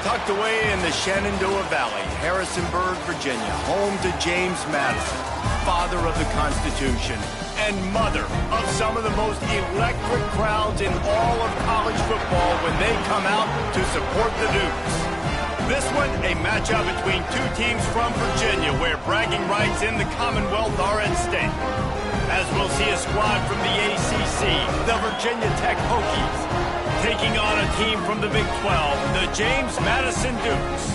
Tucked away in the Shenandoah Valley, Harrisonburg, Virginia, home to James Madison, father of the Constitution, and mother of some of the most electric crowds in all of college football when they come out to support the Dukes. This one, a matchup between two teams from Virginia where bragging rights in the Commonwealth are at stake. As we'll see a squad from the ACC, the Virginia Tech Hokies, taking on a team from the Big 12, the James Madison Dukes.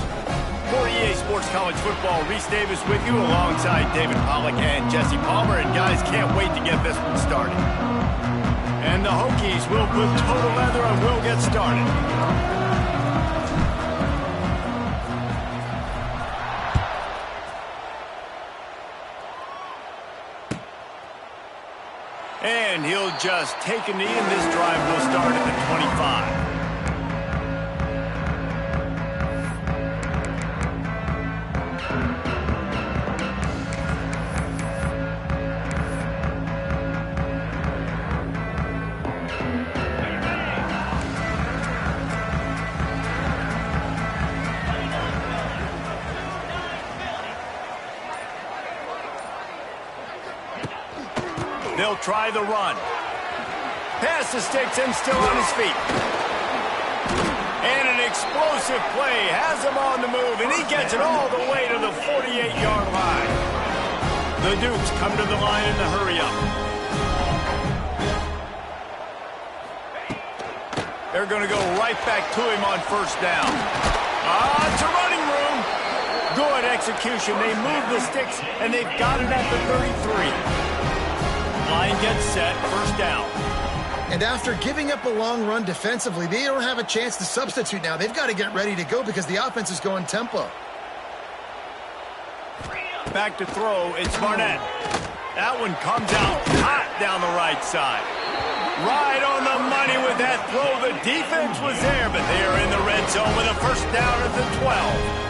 For EA Sports College Football, Reese Davis with you alongside David Pollack and Jesse Palmer. And guys, can't wait to get this one started. And the Hokies will put total leather and we'll get started. And he'll just take a knee, and this drive will start at the 25. They'll try the run. Pass the sticks and still on his feet. And an explosive play has him on the move, and he gets it all the way to the 48-yard line. The Dukes come to the line in the hurry-up. They're going to go right back to him on first down. It's a running room. Good execution. They move the sticks, and they've got it at the 33. Line gets set, first down. And after giving up a long run defensively, they don't have a chance to substitute now. They've got to get ready to go because the offense is going tempo. Back to throw, it's Barnett. That one comes out hot down the right side. Right on the money with that throw. The defense was there, but they are in the red zone with a first down at the 12.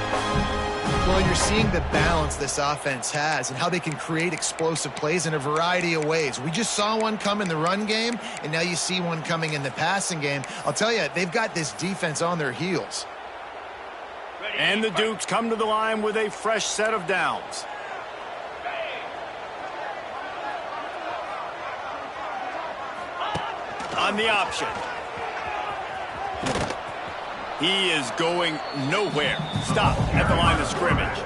Well, you're seeing the balance this offense has and how they can create explosive plays in a variety of ways. We just saw one come in the run game, and now you see one coming in the passing game. I'll tell you, they've got this defense on their heels. And the Dukes come to the line with a fresh set of downs. On the option. He is going nowhere. Stop at the line of scrimmage.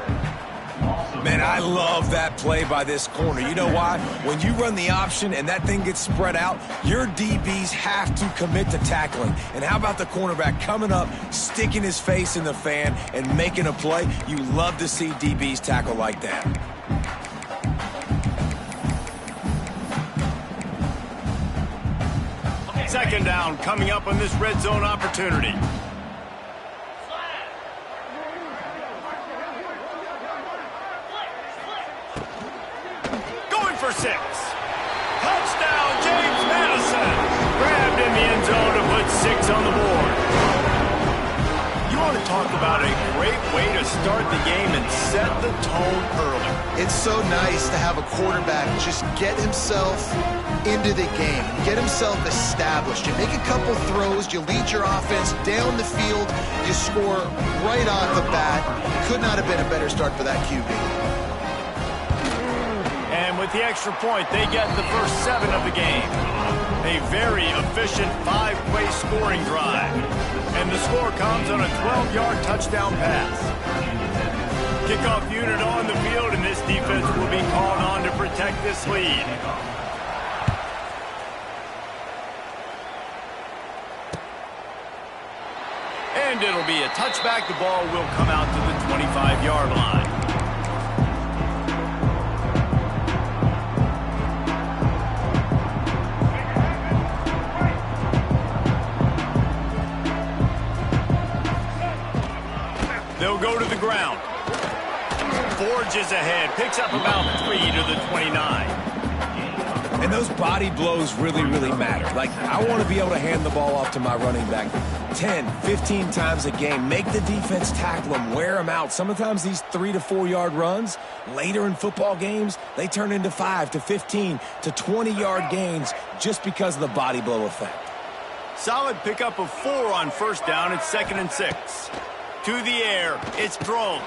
Man, I love that play by this corner. You know why? When you run the option and that thing gets spread out, your DBs have to commit to tackling. And how about the cornerback coming up, sticking his face in the fan, and making a play? You love to see DBs tackle like that. Second down coming up on this red zone opportunity. For 6. Touchdown, James Madison. Grabbed in the end zone to put 6 on the board. You want to talk about a great way to start the game and set the tone early. It's so nice to have a quarterback just get himself into the game, get himself established. You make a couple throws, you lead your offense down the field, you score right off the bat. Could not have been a better start for that QB. And with the extra point, they get the first 7 of the game. A very efficient 5-play scoring drive. And the score comes on a 12-yard touchdown pass. Kickoff unit on the field, and this defense will be called on to protect this lead. And it'll be a touchback. The ball will come out to the 25-yard line. They'll go to the ground. Forges ahead. Picks up about 3 to the 29. And those body blows really, really matter. Like, I want to be able to hand the ball off to my running back 10, 15 times a game. Make the defense tackle them, wear them out. Sometimes these 3 to 4 yard runs, later in football games, they turn into 5 to 15 to 20 yard gains just because of the body blow effect. Solid pickup of 4 on first down. It's 2nd and 6. To the air, it's Drones.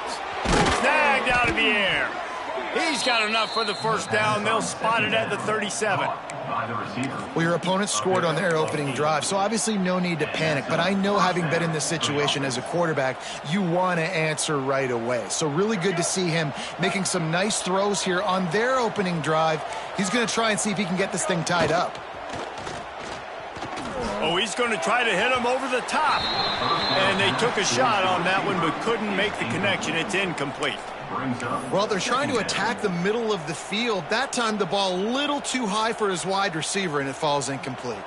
Snagged out of the air. He's got enough for the first down. They'll spot it at the 37. Well, your opponent scored on their opening drive, so obviously no need to panic. But I know, having been in this situation as a quarterback, you want to answer right away. So really good to see him making some nice throws here on their opening drive. He's going to try and see if he can get this thing tied up. Oh, he's going to try to hit him over the top. And they took a shot on that one, but couldn't make the connection. It's incomplete. Well, they're trying to attack the middle of the field. That time the ball a little too high for his wide receiver, and it falls incomplete.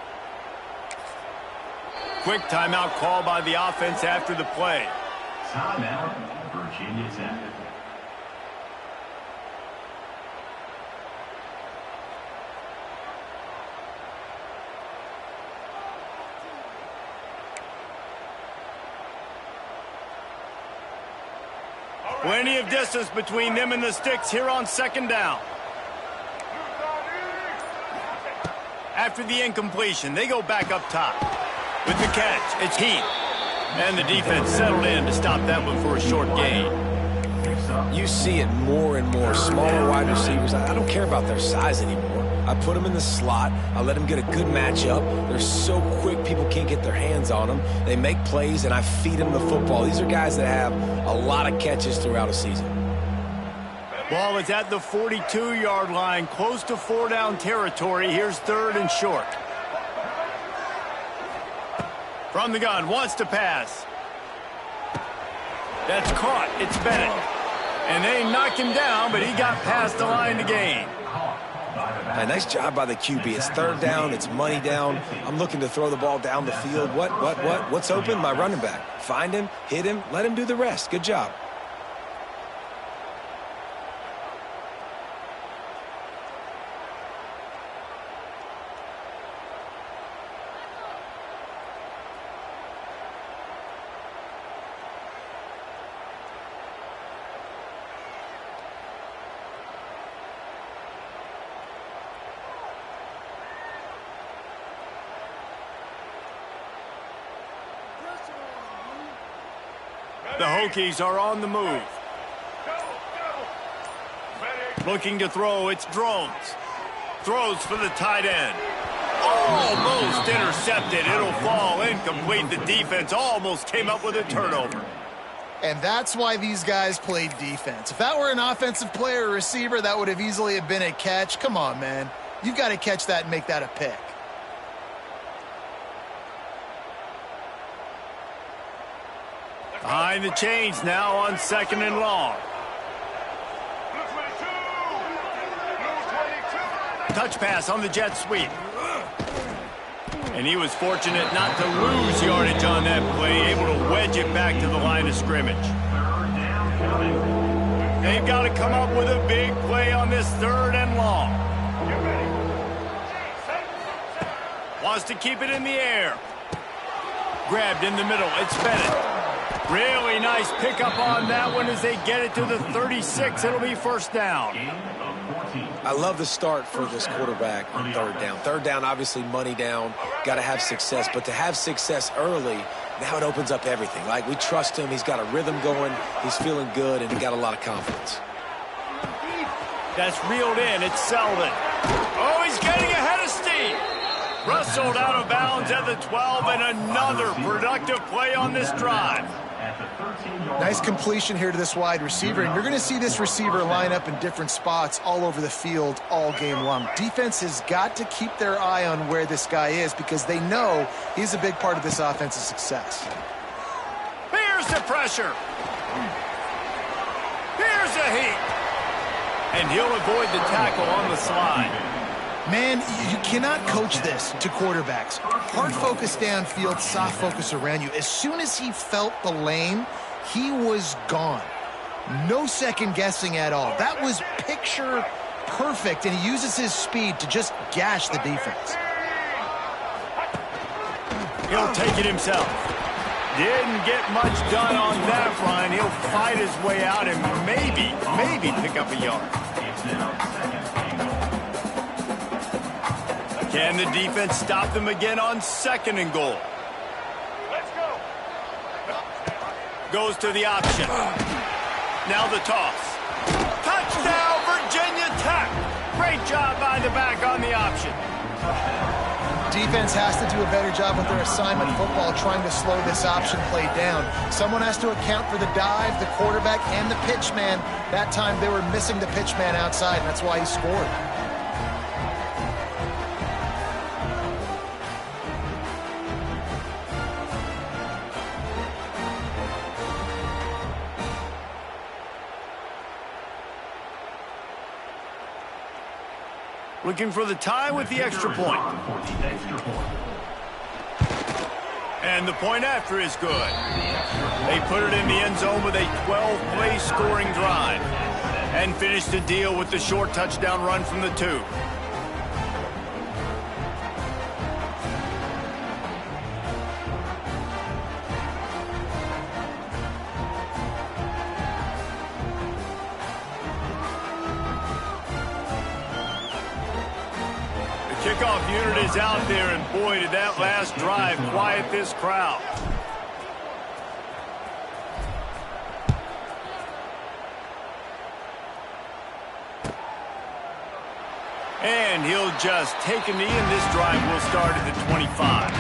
Quick timeout call by the offense after the play. Timeout, Virginia Tech. Plenty of distance between them and the sticks here on 2nd down. After the incompletion, they go back up top. With the catch, it's Heath. And the defense settled in to stop that one for a short gain. You see it more and more. Smaller wide receivers, I don't care about their size anymore. I put them in the slot. I let them get a good matchup. They're so quick, people can't get their hands on them. They make plays, and I feed them the football. These are guys that have a lot of catches throughout a season. Ball is at the 42-yard line, close to 4-down territory. Here's 3rd and short. From the gun, wants to pass. That's caught. It's Bennett. And they knocked him down, but he got past the line to gain. A nice job by the QB. It's 3rd down. It's money down. I'm looking to throw the ball down the field. What's open? My running back. Find him, hit him, let him do the rest. Good job. The Hokies are on the move. Looking to throw, it's Drones. Throws for the tight end. Almost intercepted. It'll fall incomplete. The defense almost came up with a turnover. And that's why these guys played defense. If that were an offensive player or receiver, that would have easily been a catch. Come on, man. You've got to catch that and make that a pick. Behind the chains now on 2nd and long. Touch pass on the jet sweep. And he was fortunate not to lose yardage on that play, able to wedge it back to the line of scrimmage. They've got to come up with a big play on this 3rd and long. Wants to keep it in the air. Grabbed in the middle. It's Bennett. Really nice pickup on that one as they get it to the 36. It'll be 1st down. I love the start for this quarterback on 3rd down. 3rd down, obviously money down. Got to have success. But to have success early, now it opens up everything. Like, we trust him. He's got a rhythm going. He's feeling good, and he got a lot of confidence. That's reeled in. It's Selden. Oh, he's getting ahead of steam. Rustled out of bounds at the 12, and another productive play on this drive. Nice completion here to this wide receiver, and you're going to see this receiver line up in different spots all over the field all game long. Defense has got to keep their eye on where this guy is because they know he's a big part of this offense's success. Here's the pressure. Here's the heat. And he'll avoid the tackle on the slide. Man, you cannot coach this to quarterbacks. Hard focus downfield, soft focus around you. As soon as he felt the lane, he was gone. No second guessing at all. That was picture perfect, and he uses his speed to just gash the defense. He'll take it himself. Didn't get much done on that run. He'll fight his way out and maybe pick up a yard. Can the defense stop them again on 2nd and goal? Let's go. Goes to the option. Now the toss. Touchdown, Virginia Tech. Great job by the back on the option. Defense has to do a better job with their assignment football, trying to slow this option play down. Someone has to account for the dive, the quarterback, and the pitch man. That time they were missing the pitch man outside, and that's why he scored. Looking for the tie with the extra point. And the point after is good. They put it in the end zone with a 12-play scoring drive and finished the deal with the short touchdown run from the 2. Kickoff unit is out there, and boy, did that last drive quiet this crowd. And he'll just take a knee, and this drive will start at the 25.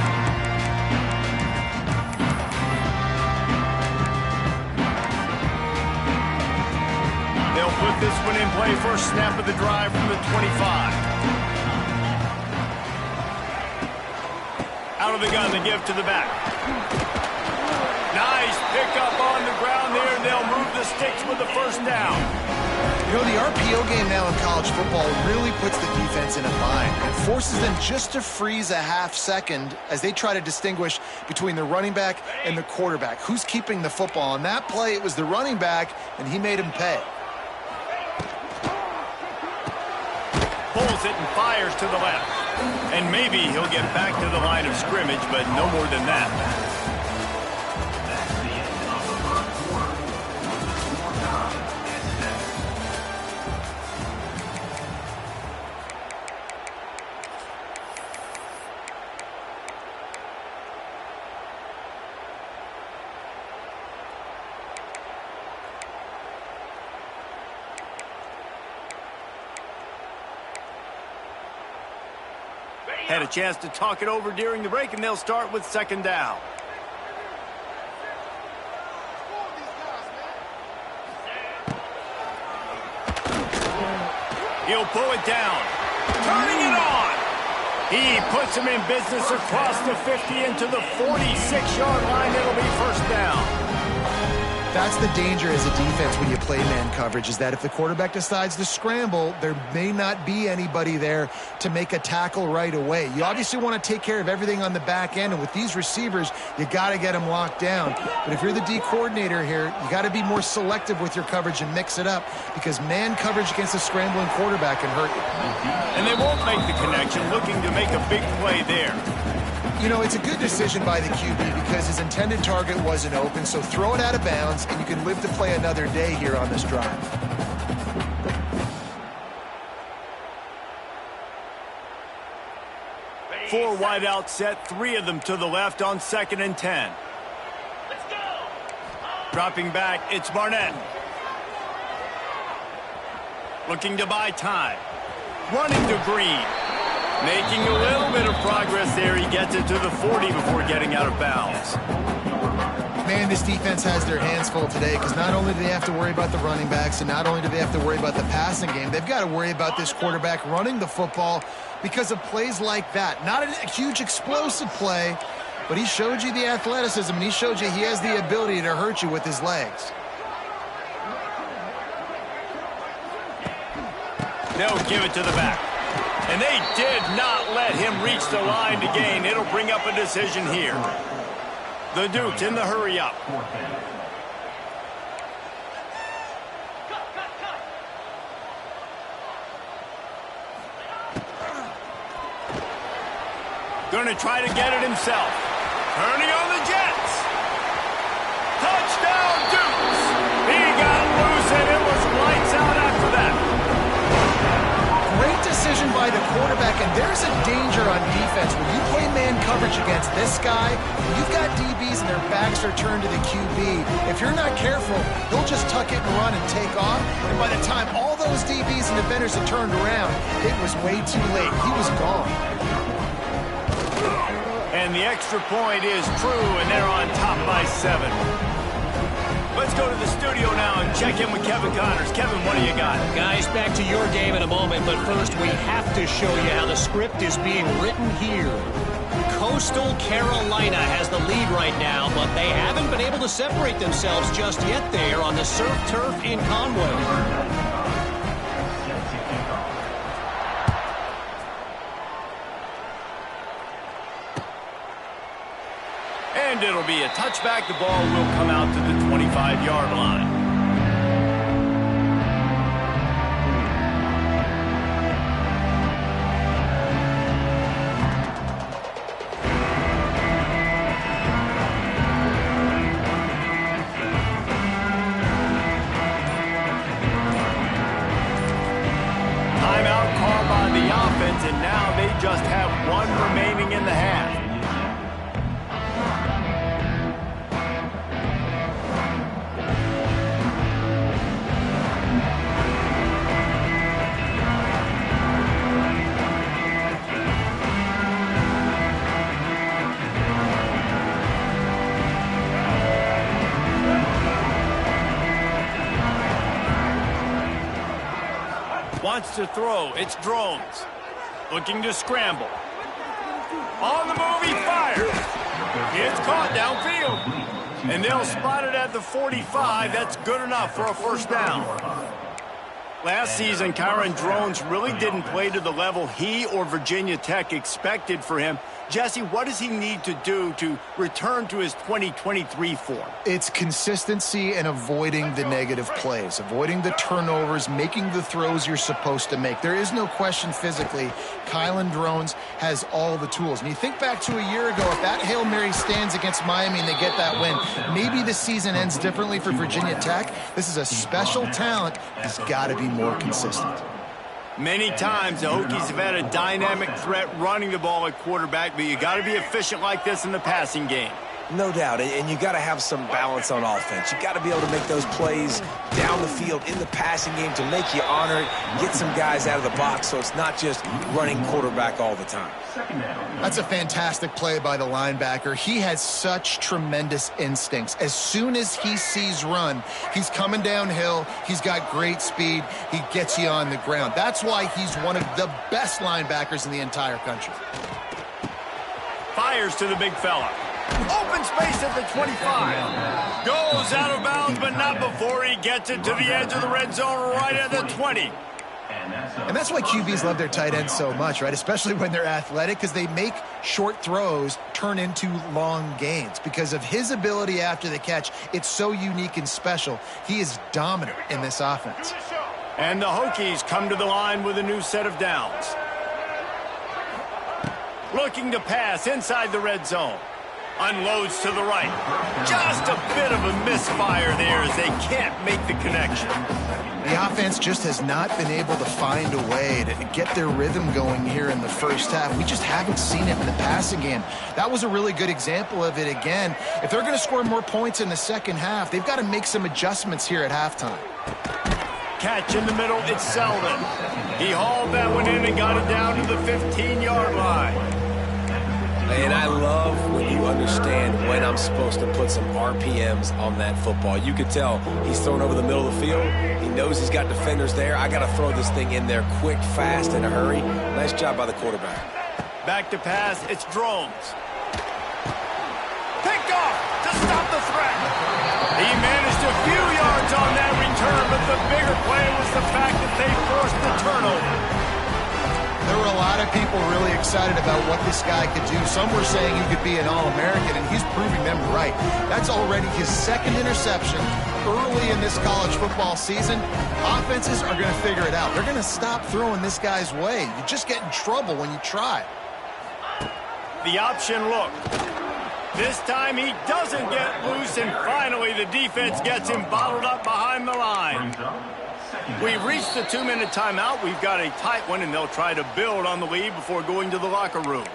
They'll put this one in play, first snap of the drive from the 25. Out of the gun, the give to the back. Nice pickup on the ground there, and they'll move the sticks with the first down. You know, the RPO game now in college football really puts the defense in a bind. It forces them just to freeze a half second as they try to distinguish between the running back and the quarterback. Who's keeping the football? On that play, it was the running back, and he made him pay. Pulls it and fires to the left. And maybe he'll get back to the line of scrimmage, but no more than that. Had a chance to talk it over during the break, and they'll start with 2nd down. He'll pull it down. Turning it on. He puts him in business across the 50 into the 46-yard line. It'll be first down. That's the danger as a defense when you play man coverage, is that if the quarterback decides to scramble, there may not be anybody there to make a tackle right away. You obviously want to take care of everything on the back end, and with these receivers, you got to get them locked down. But if you're the D coordinator here, you got to be more selective with your coverage and mix it up, because man coverage against a scrambling quarterback can hurt you. And they won't make the connection, looking to make a big play there. You know, it's a good decision by the QB because his intended target wasn't open, so throw it out of bounds, and you can live to play another day here on this drive. Four wide out set, 3 of them to the left on 2nd and 10. Let's go. Dropping back, it's Barnett. Looking to buy time. Running to Green. Making a little bit of progress there. He gets it to the 40 before getting out of bounds. Man, this defense has their hands full today because not only do they have to worry about the running backs and not only do they have to worry about the passing game, they've got to worry about this quarterback running the football because of plays like that. Not a huge explosive play, but he showed you the athleticism, and he showed you he has the ability to hurt you with his legs. They'll give it to the back. And they did not let him reach the line to gain. It'll bring up a decision here. The Dukes in the hurry-up. Gonna try to get it himself. Turning on the Jets. Touchdown, Dukes. He got loose, and it was lights out after that. Great decision by the quarterback, and there's a danger on defense. When you play man coverage against this guy, you've got DBs and their backs are turned to the QB. If you're not careful, he'll just tuck it and run and take off. And by the time all those DBs and defenders had turned around, it was way too late. He was gone. And the extra point is true, and they're on top by 7. Let's go to the studio now and check in with Kevin Connors. Kevin, what do you got? Guys, back to your game in a moment, but first we have to show you how the script is being written here. Coastal Carolina has the lead right now, but they haven't been able to separate themselves just yet there on the surf turf in Conway. And it'll be a touchback. The ball will come out to the 25-yard line. Timeout called by the offense, and now they just have one remaining in the half. Wants to throw. It's Drones. Looking to scramble. On the move, he fires. It's caught downfield. And they'll spot it at the 45. That's good enough for a first down. Last season, Kyron Drones really didn't play to the level he or Virginia Tech expected for him. Jesse, what does he need to do to return to his 2023 form? It's consistency and avoiding the negative plays, avoiding the turnovers, making the throws you're supposed to make. There is no question physically, Kyron Drones has all the tools. And you think back to a year ago, if that Hail Mary stands against Miami and they get that win, maybe the season ends differently for Virginia Tech. This is a special talent. He's got to be more consistent. Many times the Hokies have had a dynamic threat running the ball at quarterback, but you got to be efficient like this in the passing game. No doubt, and you got to have some balance on offense. You got to be able to make those plays down the field in the passing game to make you honor it, get some guys out of the box so it's not just running quarterback all the time. That's a fantastic play by the linebacker. He has such tremendous instincts. As soon as he sees run, he's coming downhill. He's got great speed. He gets you on the ground. That's why he's one of the best linebackers in the entire country. Fires to the big fella. Open space at the 25. Goes out of bounds, but not before he gets it to the edge of the red zone right at the 20. And that's why QBs love their tight ends so much, right? Especially when they're athletic, because they make short throws turn into long gains. Because of his ability after the catch, it's so unique and special. He is dominant in this offense. And the Hokies come to the line with a new set of downs. Looking to pass inside the red zone. Unloads to the right. Just a bit of a misfire there as they can't make the connection. The offense just has not been able to find a way to get their rhythm going here in the first half. We just haven't seen it in the passing game. That was a really good example of it again. If they're going to score more points in the second half, they've got to make some adjustments here at halftime. Catch in the middle, it's Selden. He hauled that one in and got it down to the 15-yard line. And I love when you understand when I'm supposed to put some RPMs on that football. You could tell he's throwing over the middle of the field. He knows he's got defenders there. I got to throw this thing in there quick, fast, in a hurry. Nice job by the quarterback. Back to pass, it's Drones. Picked off to stop the threat. He managed a few yards on that return, but the bigger play was the fact that they forced the turnover. There were a lot of people really excited about what this guy could do. Some were saying he could be an All-American, and he's proving them right. That's already his second interception early in this college football season. Offenses are going to figure it out. They're going to stop throwing this guy's way. You just get in trouble when you try. The option look. This time he doesn't get loose, and finally the defense gets him bottled up behind the line. We've reached the 2-minute timeout. We've got a tight one, and they'll try to build on the lead before going to the locker room.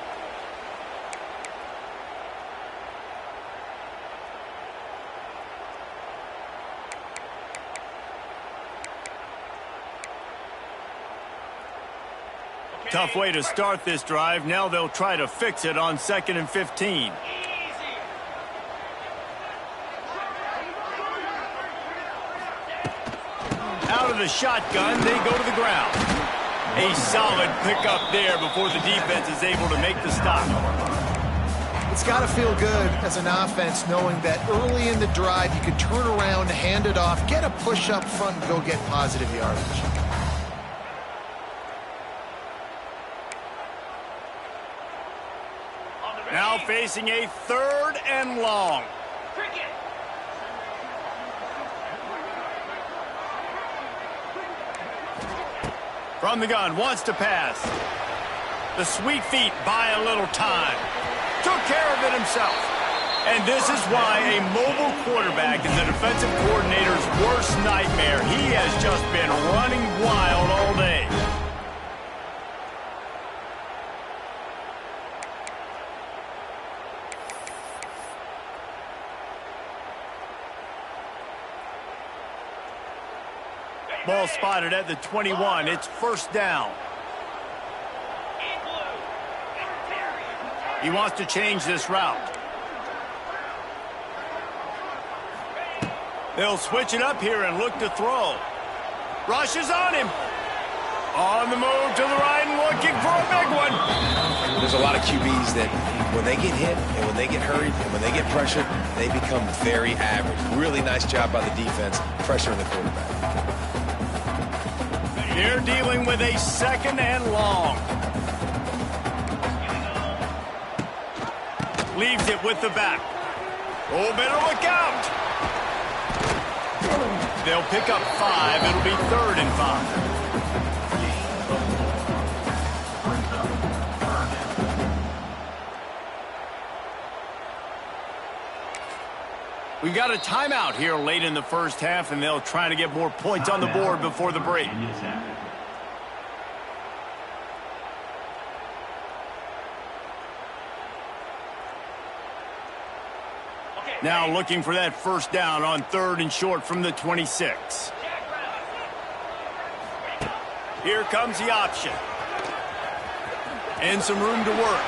Tough way to start this drive. Now they'll try to fix it on 2nd and 15. Out of the shotgun, they go to the ground. A solid pickup there before the defense is able to make the stop. It's got to feel good as an offense knowing that early in the drive you can turn around, hand it off, get a push up front, and go get positive yardage. Now facing a 3rd and long. From the gun, wants to pass. The sweet feet buy a little time. Took care of it himself. And this is why a mobile quarterback is the defensive coordinator's worst nightmare. He has just been running wild all day. Ball spotted at the 21. It's 1st down. He wants to change this route. They'll switch it up here and look to throw. Rushes on him. On the move to the right and looking for a big one. There's a lot of QBs that when they get hit and when they get hurried and when they get pressured, they become very average. Really nice job by the defense pressuring the quarterback. They're dealing with a 2nd and long. Leaves it with the back. Oh, better look out. They'll pick up 5. It'll be 3rd and 5. We got a timeout here late in the 1st half, and they'll try to get more points on the board before the break. Now looking for that 1st down on 3rd and short from the 26. Here comes the option. And some room to work.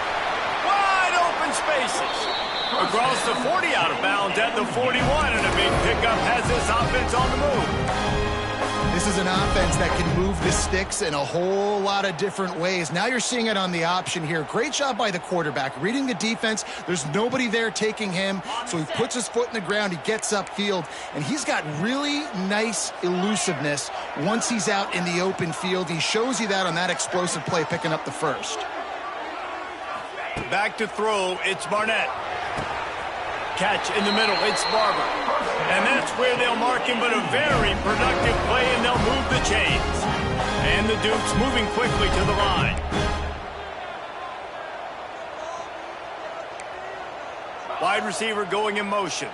Wide open spaces. Across the 40, out of bounds at the 41, and a big pickup has this offense on the move. This is an offense that can move the sticks in a whole lot of different ways. Now you're seeing it on the option here. Great job by the quarterback. Reading the defense, there's nobody there taking him, so he puts his foot in the ground, he gets upfield, and he's got really nice elusiveness once he's out in the open field. He shows you that on that explosive play, picking up the 1st. Back to throw, it's Barnett. Catch in the middle, it's Barber. And that's where they'll mark him, but a very productive play, and they'll move the chains. And the Dukes moving quickly to the line. Wide receiver going in motion.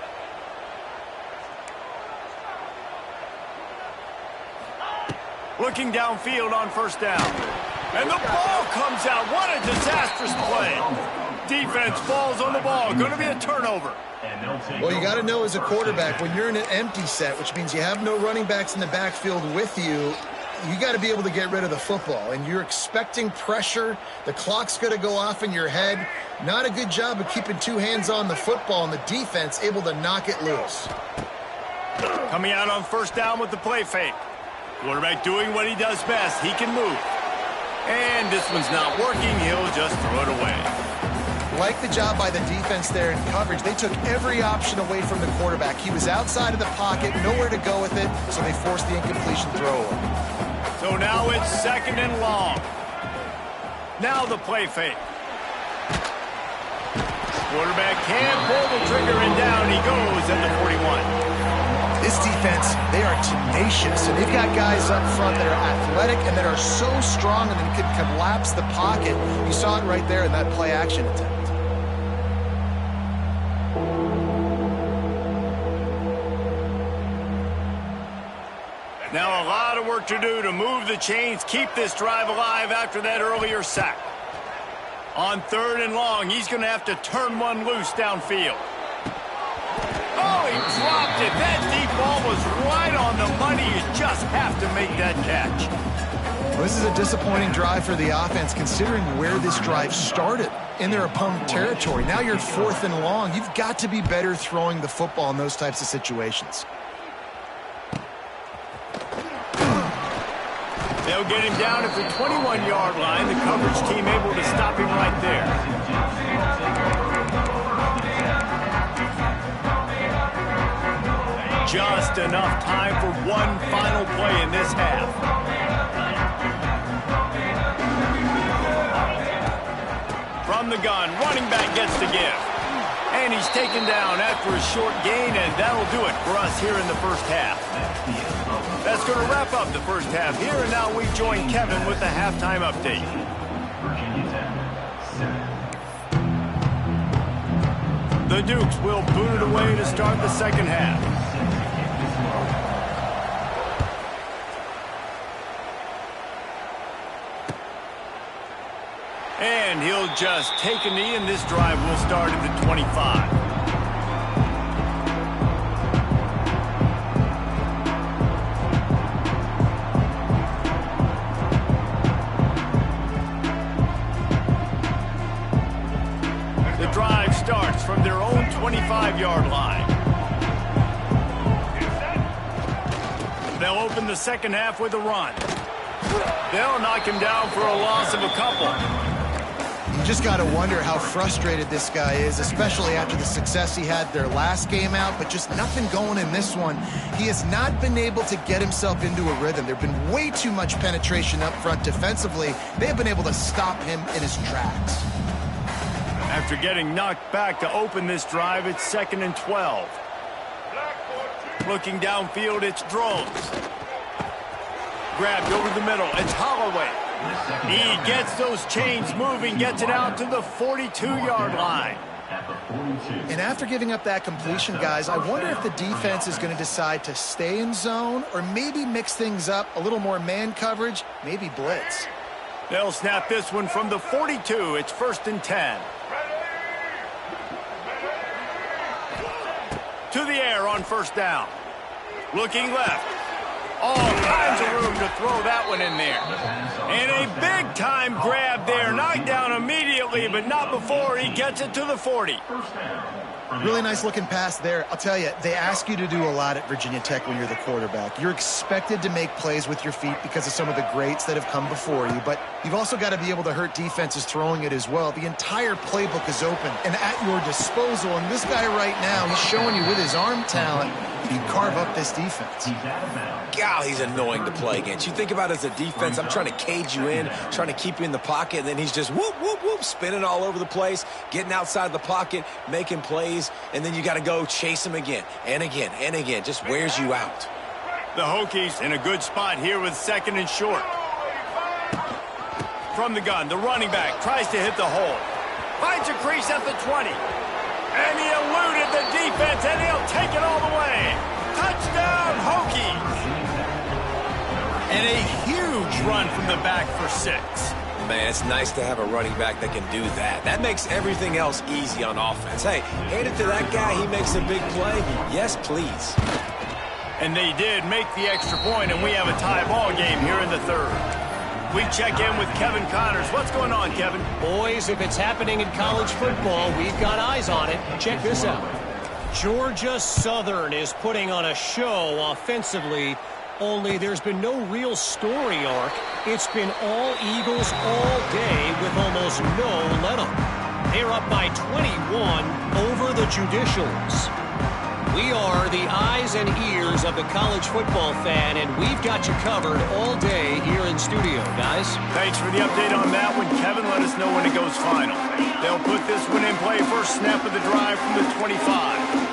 Looking downfield on 1st down. And the ball comes out. What a disastrous play. Defense falls on the ball. Going to be a turnover. Well, you got to know as a quarterback, when you're in an empty set, which means you have no running backs in the backfield with you, you got to be able to get rid of the football. And you're expecting pressure. The clock's going to go off in your head. Not a good job of keeping 2 hands on the football, and the defense able to knock it loose. Coming out on 1st down with the play fake. Quarterback doing what he does best. He can move. And this one's not working. He'll just throw it away. Like the job by the defense there in coverage. They took every option away from the quarterback. He was outside of the pocket, nowhere to go with it, so they forced the incompletion throw. So now it's 2nd and long. Now the play fake. Quarterback can't pull the trigger, and down he goes at the 41. This defense, they are tenacious, and they've got guys up front that are athletic and that are so strong and then can collapse the pocket. You saw it right there in that play action attempt. Now a lot of work to do to move the chains, keep this drive alive after that earlier sack. On 3rd and long, he's going to have to turn one loose downfield. Oh, he dropped it. That deep ball was right on the money. You just have to make that catch. Well, this is a disappointing drive for the offense, considering where this drive started, in their opponent territory. Now you're 4th and long. You've got to be better throwing the football in those types of situations. They'll get him down at the 21-yard line. The coverage team able to stop him right there. Just enough time for one final play in this half. From the gun, running back gets the give. And he's taken down after a short gain, and that'll do it for us here in the first half. That's going to wrap up the first half here, and now we join Kevin with the halftime update. The Dukes will boot it away to start the second half. And he'll just take a knee, and this drive will start at the 25. The drive starts from their own 25-yard line. They'll open the second half with a run. They'll knock him down for a loss of a couple. You just got to wonder how frustrated this guy is, especially after the success he had their last game out, but just nothing going in this one. He has not been able to get himself into a rhythm. There have been way too much penetration up front defensively. They have been able to stop him in his tracks. After getting knocked back to open this drive, it's 2nd and 12. Looking downfield, it's Drones. Grabbed over the middle, it's Holloway. He gets those chains moving, gets it out to the 42-yard line. And after giving up that completion, guys, I wonder if the defense is going to decide to stay in zone or maybe mix things up, a little more man coverage, maybe blitz. They'll snap this one from the 42. It's 1st and 10. To the air on 1st down. Looking left. All kinds of room to throw that one in there. And a big-time grab there. Knocked down immediately, but not before he gets it to the 40. Really nice looking pass there. I'll tell you, they ask you to do a lot at Virginia Tech when you're the quarterback. You're expected to make plays with your feet because of some of the greats that have come before you, but you've also got to be able to hurt defenses throwing it as well. The entire playbook is open and at your disposal, and this guy right now, he's showing you with his arm talent, he can carve up this defense. God, he's annoying to play against. You think about it as a defense, I'm trying to cage you in, trying to keep you in the pocket, and then he's just whoop, whoop, whoop, spinning all over the place, getting outside the pocket, making plays, and then you got to go chase him again and again and again. Just wears you out. The Hokies in a good spot here with 2nd and short. From the gun, the running back tries to hit the hole. Finds a crease at the 20. And he eluded the defense, and he'll take it all the way. Touchdown, Hokies! And a huge run from the back for 6. Man, it's nice to have a running back that can do that. That makes everything else easy on offense. Hey, hand it to that guy. He makes a big play. Yes, please. And they did make the extra point, and we have a tie ball game here in the 3rd. We check in with Kevin Connors. What's going on, Kevin? Boys, if it's happening in college football, we've got eyes on it. Check this out. Georgia Southern is putting on a show offensively, only there's been no real story arc. It's been all Eagles all day with almost no let-up. They're up by 21 over the Judicials. We are the eyes and ears of the college football fan, and we've got you covered all day here in studio, guys. Thanks for the update on that one, Kevin. Let us know when it goes final. They'll put this one in play. First snap of the drive from the 25.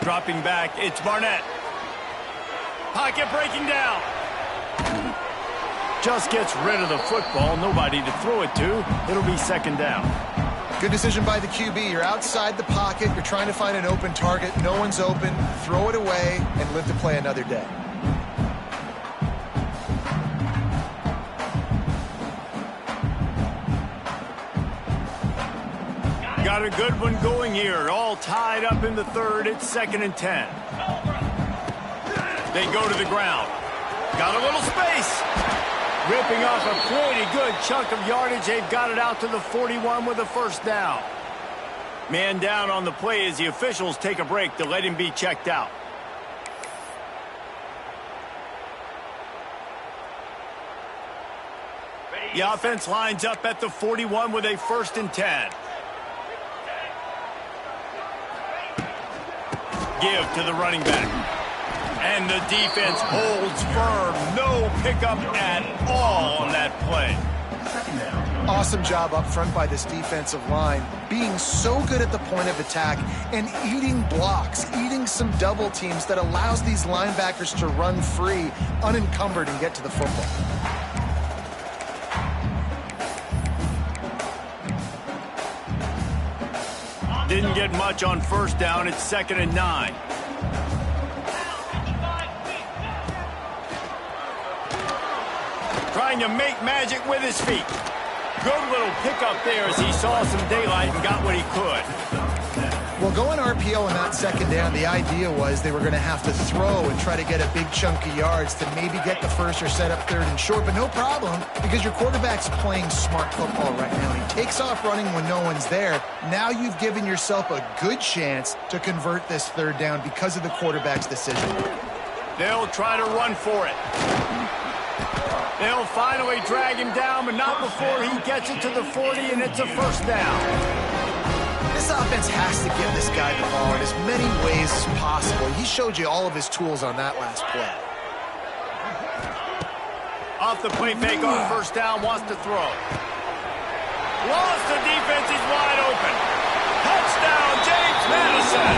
Dropping back, it's Barnett. Pocket breaking down. Just gets rid of the football. Nobody to throw it to. It'll be 2nd down. Good decision by the QB. You're outside the pocket. You're trying to find an open target. No one's open. Throw it away and live to play another day. Got a good one going here. All tied up in the third. It's 2nd and 10. They go to the ground. Got a little space. Ripping off a pretty good chunk of yardage. They've got it out to the 41 with a first down. Man down on the play as the officials take a break to let him be checked out. The offense lines up at the 41 with a 1st and 10. Give to the running back. And the defense holds firm. No pickup at all on that play. Awesome job up front by this defensive line, being so good at the point of attack and eating blocks, eating some double teams that allows these linebackers to run free, unencumbered, and get to the football. Didn't get much on first down. It's 2nd and 9. Trying to make magic with his feet. Good little pickup there as he saw some daylight and got what he could. Well, going RPO on that 2nd down, the idea was they were going to have to throw and try to get a big chunk of yards to maybe get the first or set up 3rd and short, but no problem because your quarterback's playing smart football right now. He takes off running when no one's there. Now you've given yourself a good chance to convert this 3rd down because of the quarterback's decision. They'll try to run for it. They'll finally drag him down, but not before he gets it to the 40, and it's a first down. This offense has to give this guy the ball in as many ways as possible. He showed you all of his tools on that last play. Off the play fake on first down, wants to throw. Lost the defense, he's wide open. Touchdown, James Madison.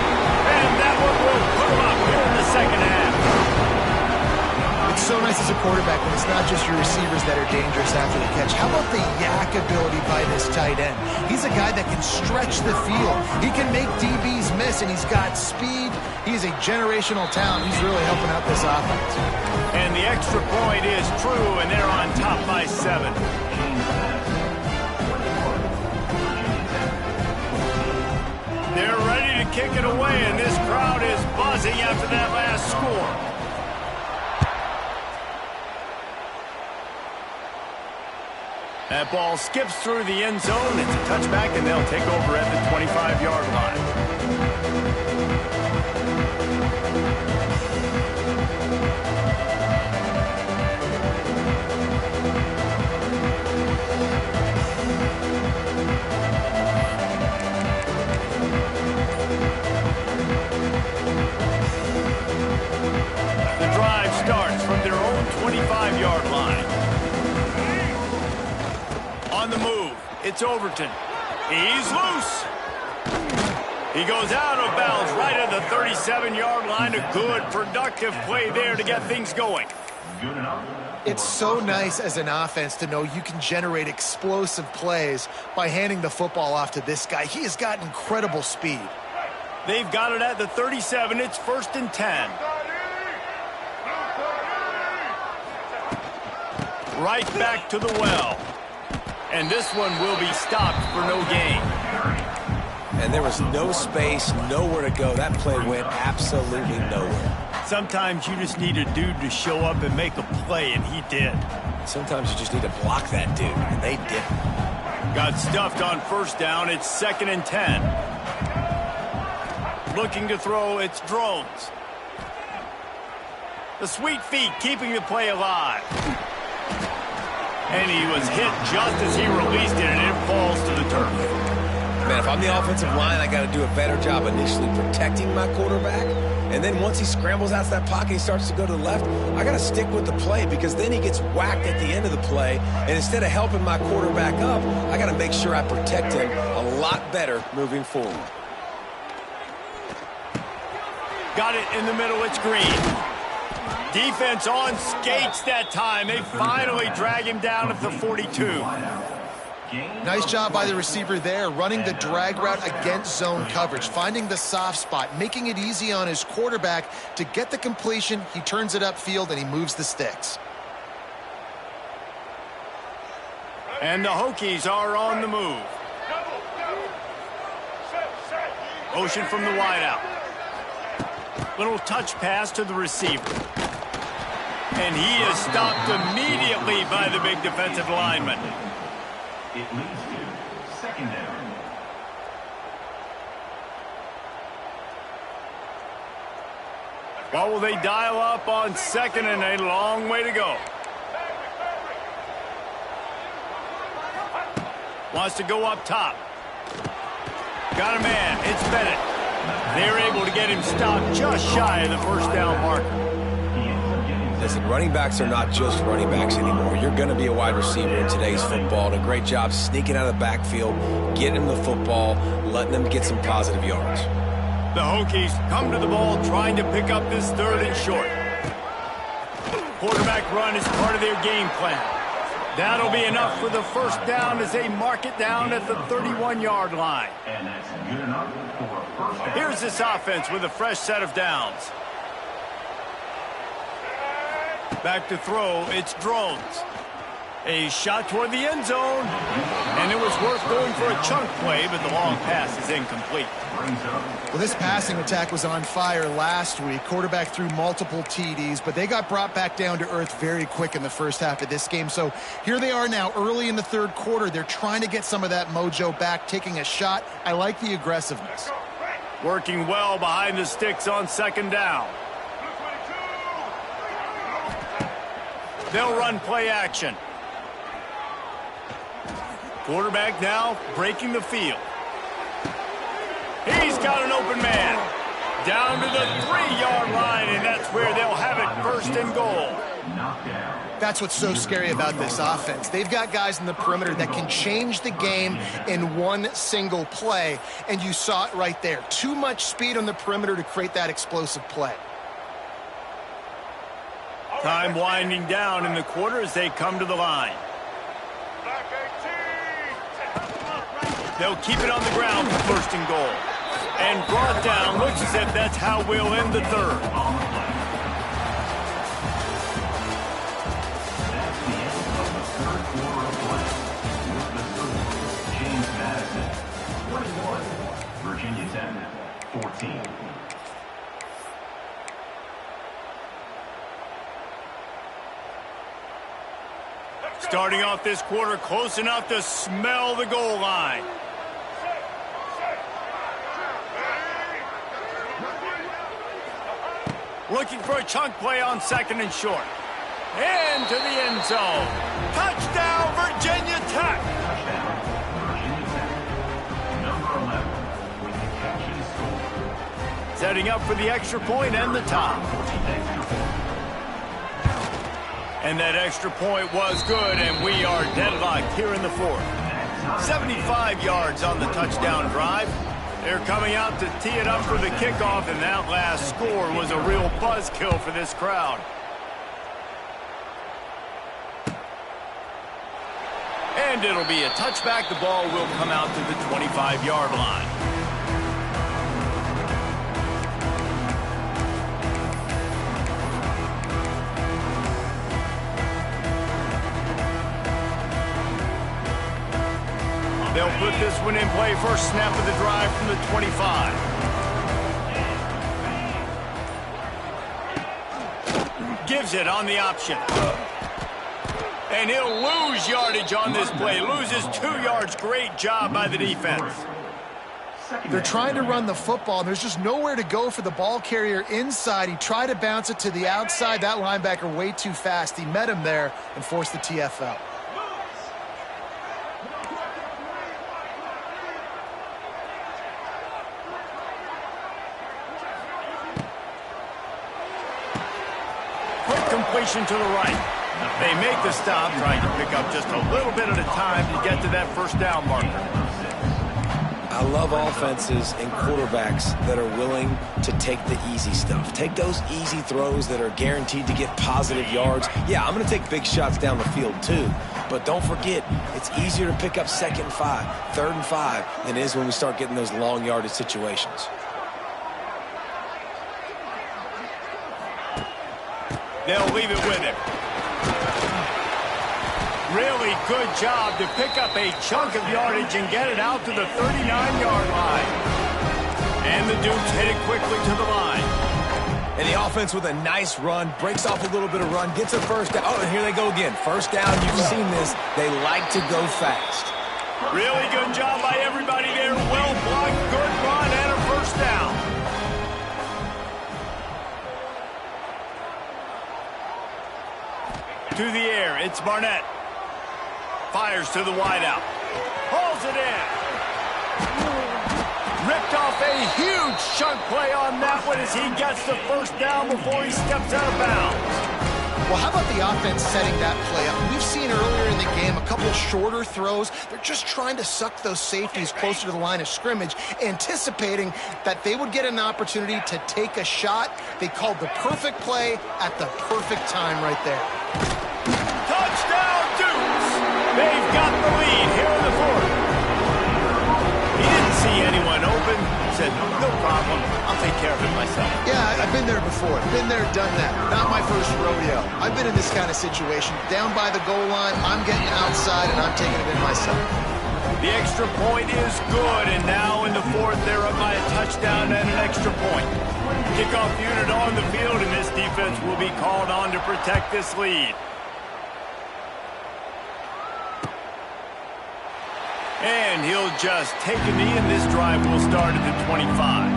And that one will put him up here in the 2nd half. It's so nice as a quarterback when it's not just your receivers that are dangerous after the catch. How about the yak ability by this tight end? He's a guy that can stretch the field. He can make DBs miss, and he's got speed. He's a generational talent. He's really helping out this offense. And the extra point is true, and they're on top by 7. They're ready to kick it away, and this crowd is buzzing after that last score. That ball skips through the end zone. It's a touchback, and they'll take over at the 25-yard line. The drive starts from their own 25-yard line. On the move, it's Overton. He's loose. He goes out of bounds right at the 37-yard line. A good, productive play there to get things going. It's so nice as an offense to know you can generate explosive plays by handing the football off to this guy. He has got incredible speed. They've got it at the 37. It's 1st and 10. Right back to the well. And this one will be stopped for no gain. And there was no space, nowhere to go. That play went absolutely nowhere. Sometimes you just need a dude to show up and make a play, and he did. Sometimes you just need to block that dude, and they didn't. Got stuffed on first down. It's 2nd and 10. Looking to throw, it's Drones. The sweet feet keeping the play alive. And he was hit just as he released it, and it falls to the turf. Man, if I'm the offensive line, I got to do a better job initially protecting my quarterback. And then once he scrambles out of that pocket, he starts to go to the left, I got to stick with the play because then he gets whacked at the end of the play. And instead of helping my quarterback up, I got to make sure I protect him a lot better moving forward. Got it in the middle. It's Green. Defense on skates that time. They finally drag him down at the 42. Nice job by the receiver there, running the drag route against zone coverage, finding the soft spot, making it easy on his quarterback to get the completion. He turns it upfield, and he moves the sticks. And the Hokies are on the move. Motion from the wideout. Little touch pass to the receiver. And he is stopped immediately by the big defensive lineman. It leads to second down. What will they dial up on second, and a long way to go? Wants to go up top. Got a man. It's Bennett. They're able to get him stopped just shy of the first down marker. Listen, running backs are not just running backs anymore. You're going to be a wide receiver in today's football. And a great job sneaking out of the backfield, getting him the football, letting them get some positive yards. The Hokies come to the ball trying to pick up this third and short. Quarterback run is part of their game plan. That'll be enough for the first down as they mark it down at the 31-yard line. And that's good enough for a first down. Here's this offense with a fresh set of downs. Back to throw, it's Drones. A shot toward the end zone. And it was worth going for a chunk play, but the long pass is incomplete. Well, this passing attack was on fire last week. Quarterback threw multiple TDs, but they got brought back down to earth very quick in the first half of this game. So here they are now early in the third quarter. They're trying to get some of that mojo back, taking a shot. I like the aggressiveness. Working well behind the sticks on second down. They'll run play action. Quarterback now breaking the field. He's got an open man. Down to the 3-yard line, and that's where they'll have it, first and goal. That's what's so scary about this offense. They've got guys in the perimeter that can change the game in one single play, and you saw it right there. Too much speed on the perimeter to create that explosive play. Time winding down in the quarter as they come to the line. They'll keep it on the ground for first and goal. And brought down, looks as if that's how we'll end the third. That's the end of the third quarter of play. With the score, James Madison, 21, Virginia Tech, 14. Starting off this quarter close enough to smell the goal line. Looking for a chunk play on second and short. Into the end zone. Touchdown, Virginia Tech. Touchdown, Virginia Tech. Number 11 with the catch and score. Setting up for the extra point and the top. And that extra point was good, and we are deadlocked here in the fourth. 75 yards on the touchdown drive. They're coming out to tee it up for the kickoff, and that last score was a real buzzkill for this crowd. And it'll be a touchback. The ball will come out to the 25-yard line. They'll put this one in play. First snap of the drive from the 25. Gives it on the option. And he'll lose yardage on this play. Loses 2 yards. Great job by the defense. They're trying to run the football, and there's just nowhere to go for the ball carrier inside. He tried to bounce it to the outside. That linebacker way too fast. He met him there and forced the TFL. Completion to the right. They make the stop, trying to pick up just a little bit at a time to get to that first down marker. I love offenses and quarterbacks that are willing to take the easy stuff. Take those easy throws that are guaranteed to get positive yards. Yeah, I'm going to take big shots down the field too, But don't forget, it's easier to pick up 2nd and 5, 3rd and 5 than it is when we start getting those long yardage situations. They'll leave it with him. Really good job to pick up a chunk of yardage and get it out to the 39-yard line. And the Dukes hit it quickly to the line. And the offense with a nice run, breaks off a little bit of run, gets a first down. Oh, and here they go again. First down, you've seen this. They like to go fast. Really good job by everybody there. Well blocked, good run, and a first down. To the air, it's Barnett. Fires to the wideout. Hauls it in. Ripped off a huge chunk play on that one as he gets the first down before he steps out of bounds. Well, how about the offense setting that play up? We've seen earlier in the game a couple shorter throws. They're just trying to suck those safeties closer to the line of scrimmage, anticipating that they would get an opportunity to take a shot. They called the perfect play at the perfect time right there. Touchdown, Dukes! They've got the lead here in the fourth. He didn't see anyone open. Said, no problem. I'll take care of it myself. Yeah, I've been there before. Been there, done that. Not my first rodeo. I've been in this kind of situation. Down by the goal line, I'm getting outside, and I'm taking it in myself. The extra point is good, and now in the fourth, they're up by a touchdown and an extra point. Kickoff unit on the field, and this defense will be called on to protect this lead. And he'll just take a knee, and this drive will start at the 25.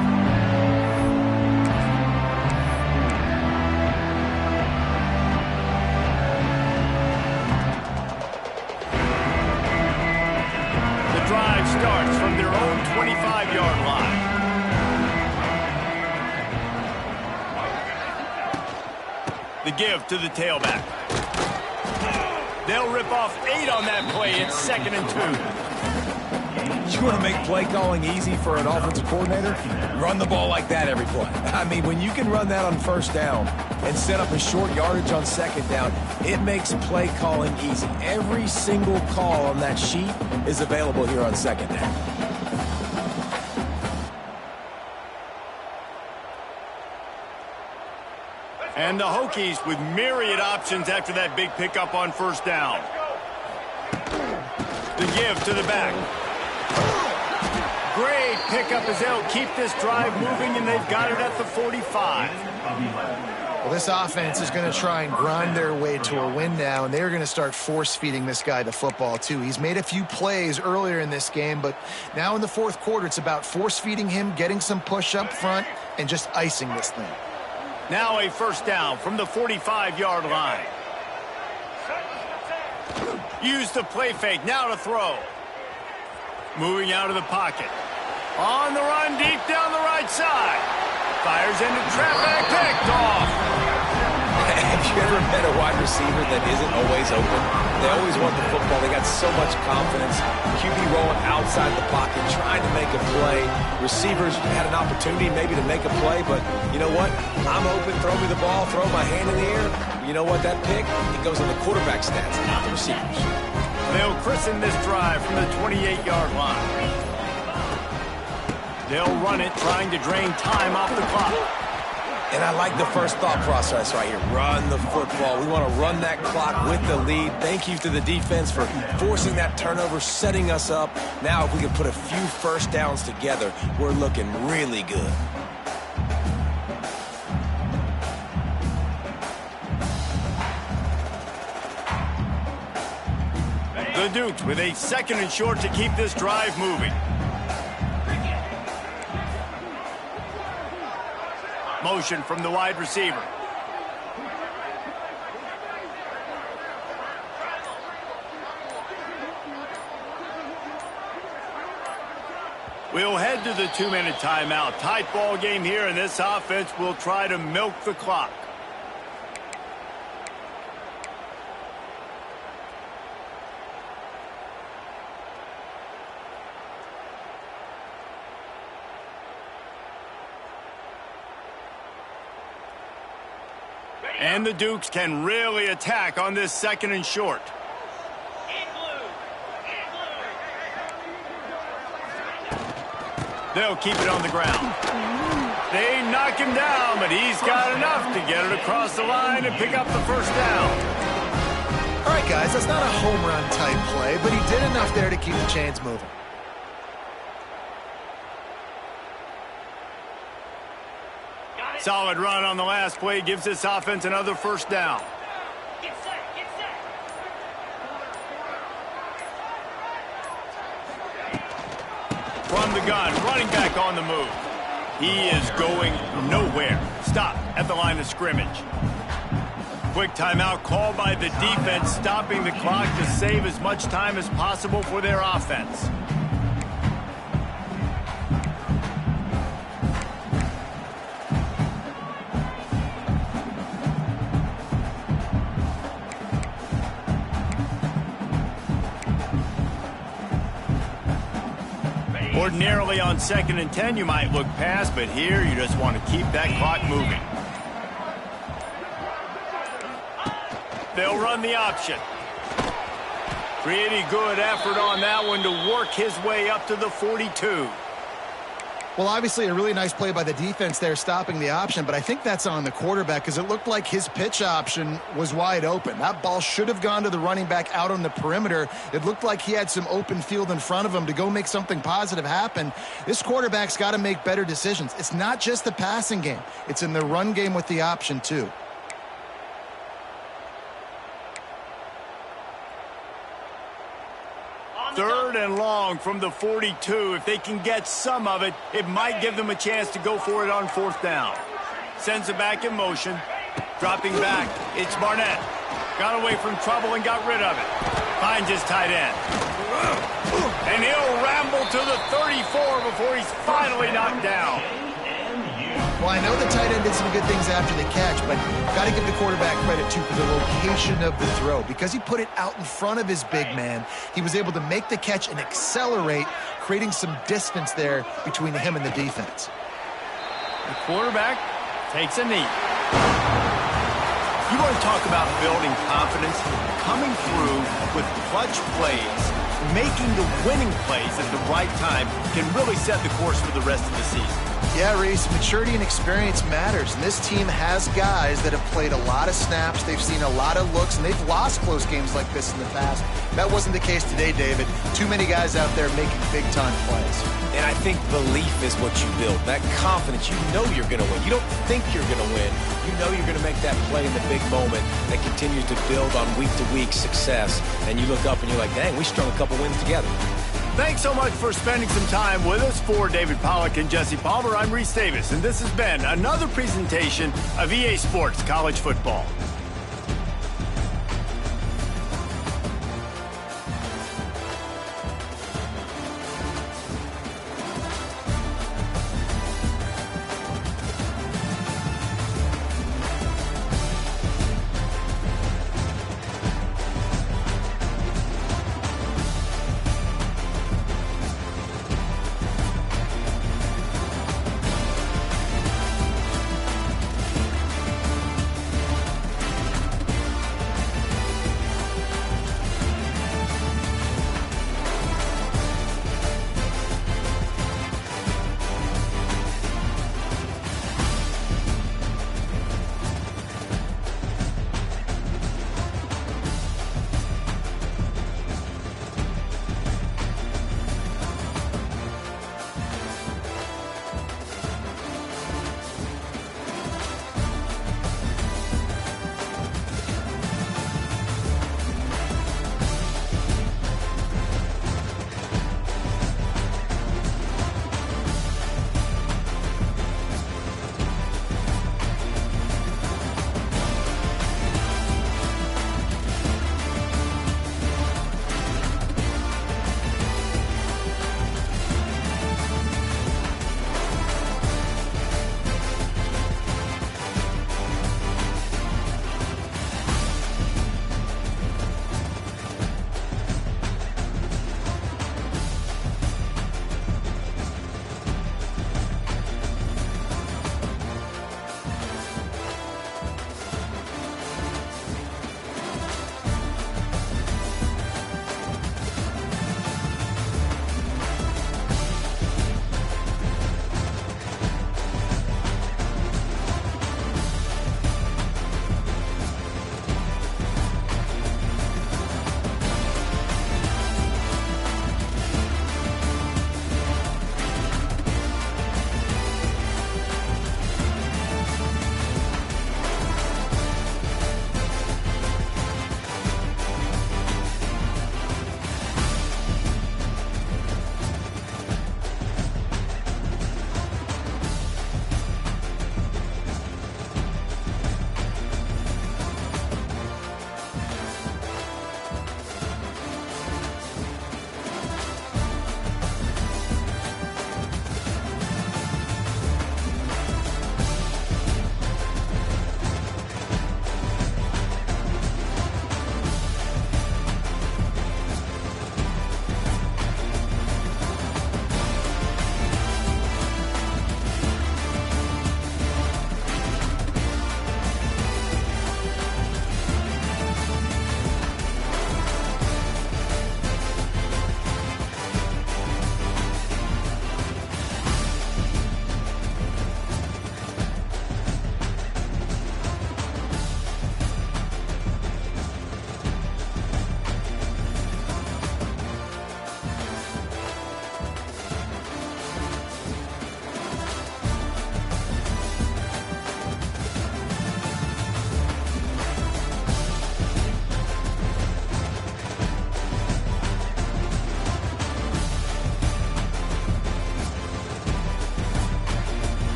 The drive starts from their own 25-yard line. The give to the tailback. They'll rip off 8 on that play. It's 2nd and 2. You want to make play calling easy for an offensive coordinator? Run the ball like that every play. I mean, when you can run that on first down and set up a short yardage on 2nd down, it makes play calling easy. Every single call on that sheet is available here on 2nd down. And the Hokies with myriad options after that big pickup on first down. The give to the back. Great pickup as they'll keep this drive moving, and they've got it at the 45. Well, this offense is going to try and grind their way to a win now, and they're going to start force-feeding this guy the football, too. He's made a few plays earlier in this game, but now in the fourth quarter, it's about force-feeding him, getting some push up front, and just icing this thing. Now a first down from the 45-yard line. Use the play fake, now to throw. Moving out of the pocket. On the run, deep down the right side. Fires into traffic, picked off. Have you ever met a wide receiver that isn't always open? They always want the football. They got so much confidence. QB rolling outside the pocket, trying to make a play. Receivers had an opportunity maybe to make a play, but you know what? I'm open, throw me the ball, throw my hand in the air. You know what? That pick, it goes on the quarterback stats, not the receivers. They'll christen this drive from the 28-yard line. They'll run it, trying to drain time off the clock. And I like the first thought process right here. Run the football. We want to run that clock with the lead. Thank you to the defense for forcing that turnover, setting us up. Now if we can put a few first downs together, we're looking really good. The Dukes with a 2nd and short to keep this drive moving. Motion from the wide receiver. We'll head to the 2-minute timeout. Tight ball game here, and this offense will try to milk the clock. And the Dukes can really attack on this 2nd and short. They'll keep it on the ground. They knock him down, but he's got enough to get it across the line and pick up the first down. All right, guys, that's not a home run type play, but he did enough there to keep the chains moving. Solid run on the last play gives this offense another first down. Get set, get set. From the gun, running back on the move. He is going nowhere. Stop at the line of scrimmage. Quick timeout called by the defense, stopping the clock to save as much time as possible for their offense. Ordinarily on 2nd and 10, you might look past, but here you just want to keep that clock moving. They'll run the option. Pretty good effort on that one to work his way up to the 42. Well, obviously a really nice play by the defense there stopping the option, but I think that's on the quarterback because it looked like his pitch option was wide open. That ball should have gone to the running back out on the perimeter. It looked like he had some open field in front of him to go make something positive happen. This quarterback's got to make better decisions. It's not just the passing game. It's in the run game with the option too. Third and long from the 42. If they can get some of it, it might give them a chance to go for it on 4th down. Sends it back in motion. Dropping back, it's Barnett. Got away from trouble and got rid of it. Finds his tight end. And he'll ramble to the 34 before he's finally knocked down. Well, I know the tight end did some good things after the catch, but got to give the quarterback credit, too, for the location of the throw. Because he put it out in front of his big man, he was able to make the catch and accelerate, creating some distance there between him and the defense. The quarterback takes a knee. You want to talk about building confidence? Coming through with clutch plays, making the winning plays at the right time can really set the course for the rest of the season. Yeah, Reese, maturity and experience matters, and this team has guys that have played a lot of snaps, they've seen a lot of looks, and they've lost close games like this in the past. That wasn't the case today, David. Too many guys out there making big-time plays. And I think belief is what you build. That confidence, you know you're going to win. You don't think you're going to win. You know you're going to make that play in the big moment that continues to build on week-to-week success. And you look up and you're like, dang, we strung a couple wins together. Thanks so much for spending some time with us. For David Pollack and Jesse Palmer, I'm Reese Davis, and this has been another presentation of EA Sports College Football.